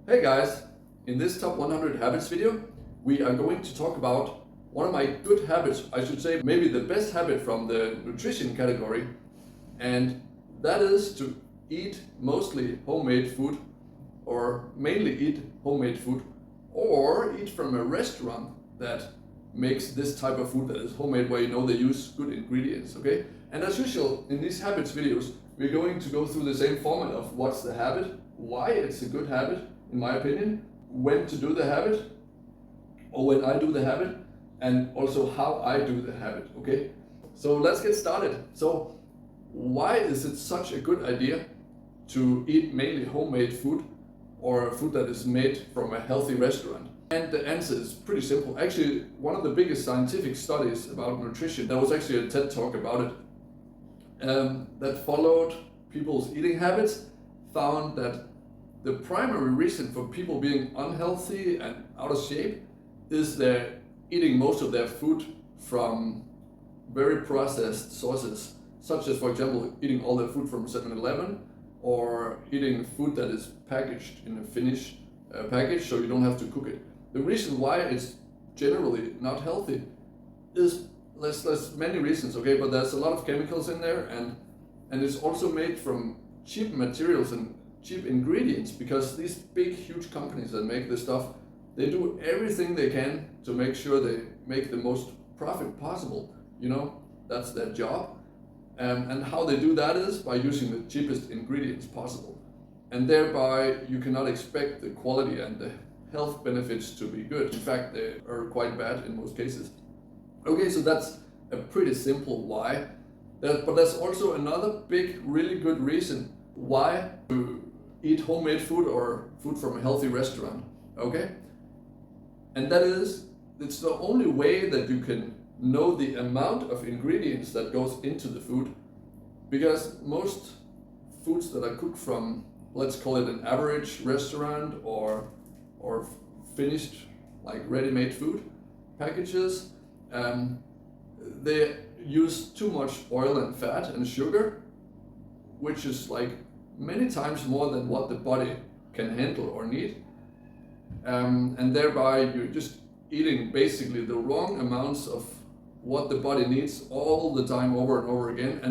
Hey guys, in this top 100 habits video, we are going to talk about one of my good habits, I should say maybe the best habit from the nutrition category, and that is to eat mostly homemade food, or mainly eat homemade food, or eat from a restaurant that makes this type of food that is homemade, where you know they use good ingredients, okay? And as usual, in these habits videos, we're going to go through the same format of what's the habit, why it's a good habit, in my opinion, when to do the habit, or when I do the habit, and also how I do the habit, okay? So let's get started. So why is it such a good idea to eat mainly homemade food, or food that is made from a healthy restaurant? And the answer is pretty simple. Actually, one of the biggest scientific studies about nutrition, there was actually a TED talk about it, that followed people's eating habits, found that the primary reason for people being unhealthy and out of shape is they're eating most of their food from very processed sources, such as, for example, eating all their food from 7-Eleven, or eating food that is packaged in a finished package so you don't have to cook it. The reason why it's generally not healthy is there's many reasons, okay, but there's a lot of chemicals in there, and it's also made from cheap materials and cheap ingredients, because these big huge companies that make this stuff, they do everything they can to make sure they make the most profit possible. You know, that's their job, and how they do that is by using the cheapest ingredients possible, and thereby you cannot expect the quality and the health benefits to be good. In fact, they are quite bad in most cases. Okay, so that's a pretty simple why. But there's also another big, really good reason why to eat homemade food or food from a healthy restaurant, okay? And that is, it's the only way that you can know the amount of ingredients that goes into the food, because most foods that are cooked from, let's call it an average restaurant, or finished, like ready-made food packages, they use too much oil and fat and sugar, which is like many times more than what the body can handle or need, and thereby you're just eating basically the wrong amounts of what the body needs all the time, over and over again,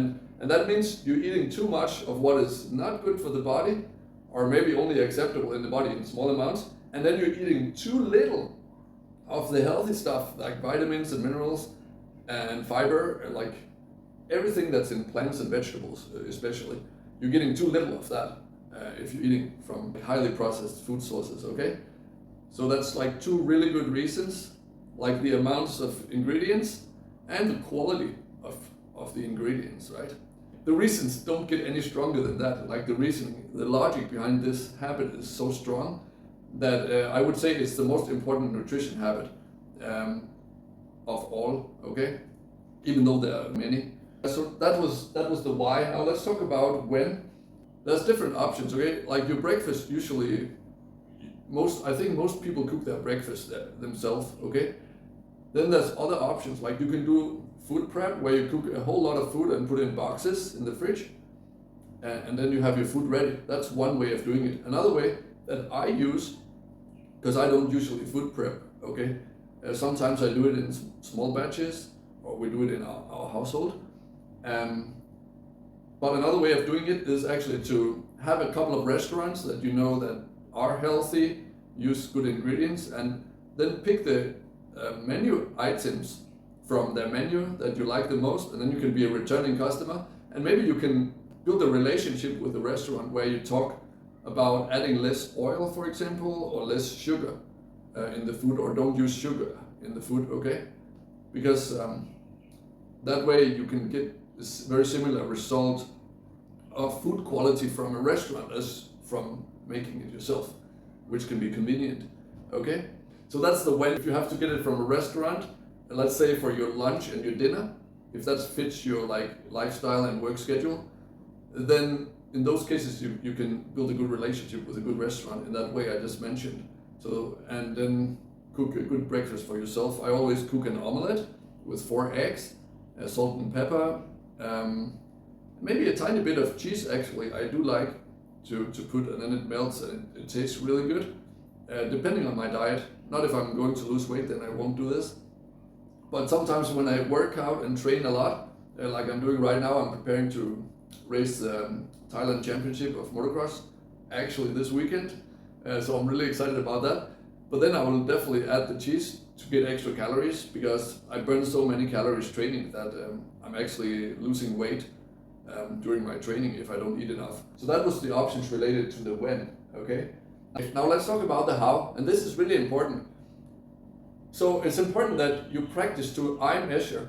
and that means you're eating too much of what is not good for the body, or maybe only acceptable in the body in small amounts, and then you're eating too little of the healthy stuff, like vitamins and minerals and fiber, like everything that's in plants and vegetables especially. You're getting too little of that if you're eating from highly processed food sources, okay? So that's like two really good reasons, like the amounts of ingredients and the quality of the ingredients, right? The reasons don't get any stronger than that. Like the reasoning, the logic behind this habit is so strong that I would say it's the most important nutrition habit of all, okay? Even though there are many. So that was the why. Now let's talk about when. There's different options, okay? Like your breakfast, usually, I think most people cook their breakfast themselves, okay? Then there's other options, like you can do food prep, where you cook a whole lot of food and put it in boxes in the fridge, and then you have your food ready. That's one way of doing it. Another way that I use, because I don't usually food prep, okay? Sometimes I do it in small batches, or we do it in our household. But another way of doing it is actually to have a couple of restaurants that you know that are healthy, use good ingredients, and then pick the menu items from their menu that you like the most, and then you can be a returning customer, and maybe you can build a relationship with the restaurant where you talk about adding less oil, for example, or less sugar in the food, or don't use sugar in the food, okay? Because that way you can get this very similar result of food quality from a restaurant as from making it yourself, which can be convenient, okay? So that's the when. If you have to get it from a restaurant, let's say for your lunch and your dinner, if that fits your lifestyle and work schedule, then in those cases you can build a good relationship with a good restaurant in that way I just mentioned. So, and then cook a good breakfast for yourself. I always cook an omelette with 4 eggs, salt and pepper, maybe a tiny bit of cheese actually. I do like to put, and then it melts and it tastes really good. depending on my diet. Not if I'm going to lose weight, then I won't do this. But sometimes when I work out and train a lot, like I'm doing right now, I'm preparing to race the Thailand Championship of motocross, actually this weekend. So I'm really excited about that. But then I will definitely add the cheese to get extra calories, because I burn so many calories training that I'm actually losing weight during my training if I don't eat enough. So that was the options related to the when, okay? Now let's talk about the how, and this is really important. So it's important that you practice to eye measure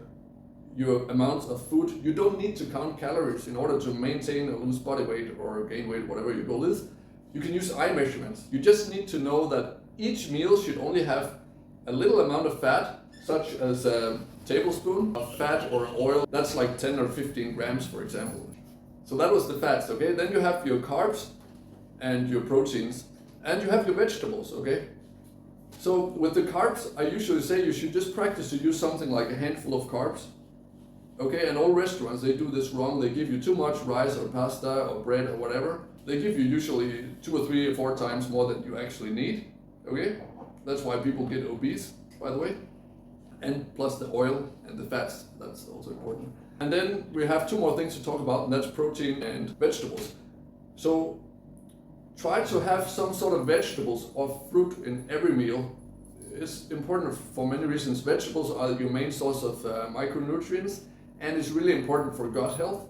your amounts of food. You don't need to count calories in order to maintain or lose body weight or gain weight, whatever your goal is. You can use eye measurements. You just need to know that each meal should only have a little amount of fat, such as a tablespoon of fat or oil. That's like 10 or 15 grams, for example. So that was the fats, okay? Then you have your carbs and your proteins, and you have your vegetables, okay? So with the carbs, I usually say you should just practice to use something like a handful of carbs, okay? And all restaurants, they do this wrong. They give you too much rice or pasta or bread or whatever. They give you usually 2 or 3 or 4 times more than you actually need, okay? That's why people get obese, by the way. And plus the oil and the fats, that's also important. And then we have 2 more things to talk about, and that's protein and vegetables. So try to have some sort of vegetables or fruit in every meal. It's important for many reasons. Vegetables are your main source of micronutrients, and it's really important for gut health.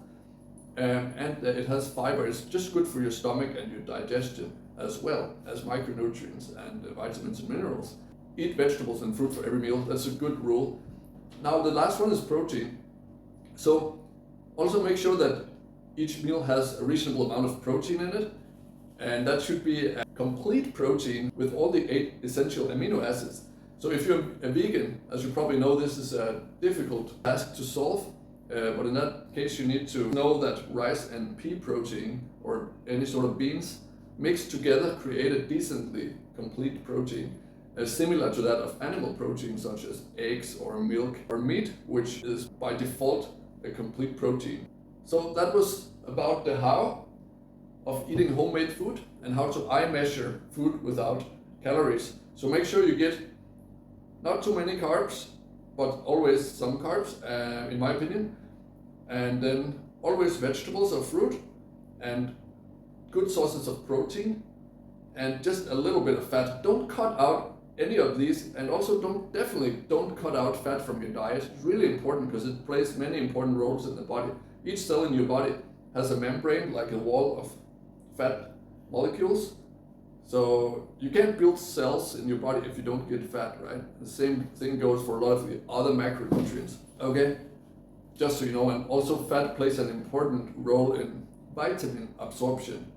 And it has fiber. It's just good for your stomach and your digestion, as well as micronutrients and vitamins and minerals. Eat vegetables and fruit for every meal. That's a good rule. Now the last one is protein. So also make sure that each meal has a reasonable amount of protein in it, and that should be a complete protein with all the 8 essential amino acids. So if you're a vegan, as you probably know, this is a difficult task to solve. But in that case, you need to know that rice and pea protein, or any sort of beans, mixed together create a decently complete protein, similar to that of animal protein, such as eggs or milk or meat, which is by default a complete protein. So that was about the how of eating homemade food and how to eye measure food without calories. So make sure you get not too many carbs, but always some carbs, in my opinion. And then always vegetables or fruit, and good sources of protein, and just a little bit of fat. Don't cut out any of these, and also definitely don't cut out fat from your diet. It's really important because it plays many important roles in the body. Each cell in your body has a membrane, like a wall of fat molecules. So you can't build cells in your body if you don't get fat, right? The same thing goes for a lot of the other macronutrients, okay? Just so you know, and also fat plays an important role in vitamin absorption.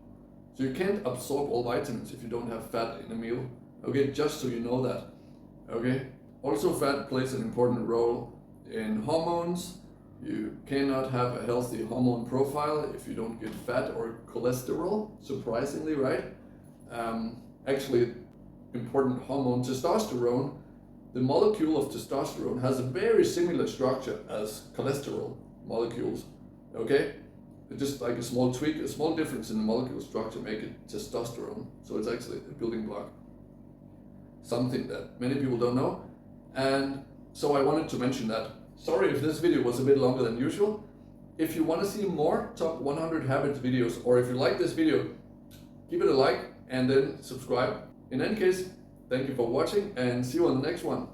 So you can't absorb all vitamins if you don't have fat in a meal, okay? Just so you know that, okay? Also fat plays an important role in hormones. You cannot have a healthy hormone profile if you don't get fat or cholesterol, surprisingly, right? Actually, important hormone, testosterone, the molecule of testosterone has a very similar structure as cholesterol molecules, okay? It's just like a small tweak, a small difference in the molecule structure make it testosterone. So it's actually a building block. Something that many people don't know. And so I wanted to mention that. Sorry if this video was a bit longer than usual. If you want to see more top 100 habits videos, or if you like this video, give it a like and then subscribe. In any case, thank you for watching and see you on the next one.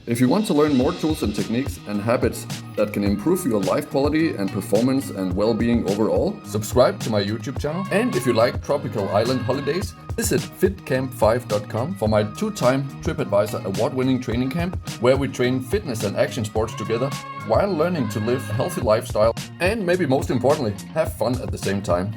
If you want to learn more tools and techniques and habits that can improve your life quality and performance and well-being overall, subscribe to my YouTube channel. And if you like tropical island holidays, visit fitcamp5.com for my 2-time TripAdvisor award-winning training camp, where we train fitness and action sports together while learning to live a healthy lifestyle and, maybe most importantly, have fun at the same time.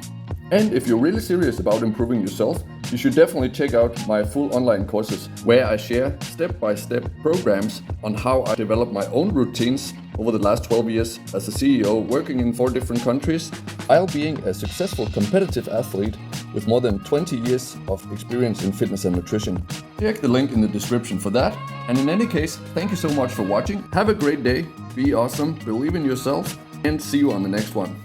And if you're really serious about improving yourself, you should definitely check out my full online courses, where I share step-by-step programs on how I developed my own routines over the last 12 years as a CEO, working in 4 different countries, while being a successful competitive athlete with more than 20 years of experience in fitness and nutrition. Check the link in the description for that. And in any case, thank you so much for watching. Have a great day, be awesome, believe in yourself, and see you on the next one.